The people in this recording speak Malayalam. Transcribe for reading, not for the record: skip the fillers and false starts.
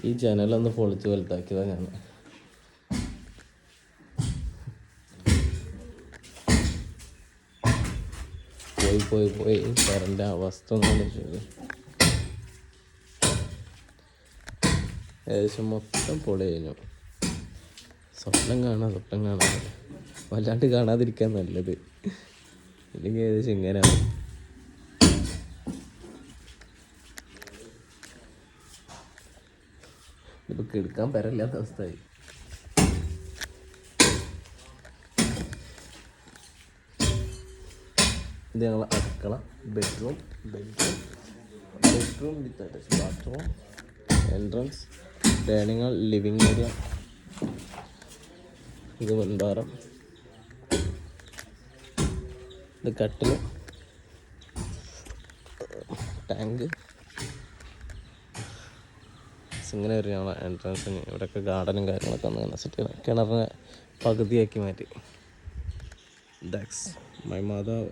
ഈ ജനലൊന്ന് പൊളിച്ച് വലുതാക്കിയതാണ് ഞാൻ. പോയി കറൻ്റെ അവസ്ഥ ഒന്നും ചെയ്തു. ഏകദേശം മൊത്തം പൊളി കഴിഞ്ഞു. സ്വപ്നം കാണാൻ വല്ലാണ്ട് കാണാതിരിക്കാൻ നല്ലത്, ഇല്ലെങ്കിൽ ഏകദേശം ഇങ്ങനെയാണ്. ഇതിപ്പോൾ കിടക്കാൻ പരല്ലാത്ത അവസ്ഥയായി. ഇത് ഞങ്ങൾ അടുക്കള, bedroom with attached bathroom, entrance, dining hall, living area. ഇത് മുൻഭാരം, ഇത് കട്ടിൽ, ടാങ്ക്. ഇങ്ങനെ ഒരു ഞങ്ങളെ എൻട്രൻസിന് ഇവിടെയൊക്കെ ഗാർഡനും കാര്യങ്ങളൊക്കെ ഒന്ന് അങ്ങനെ സെറ്റ് ചെയ്യണം. കിണറിനെ പകുതിയാക്കി മാറ്റി. ദാറ്റ്സ് മൈ മാതാവ്.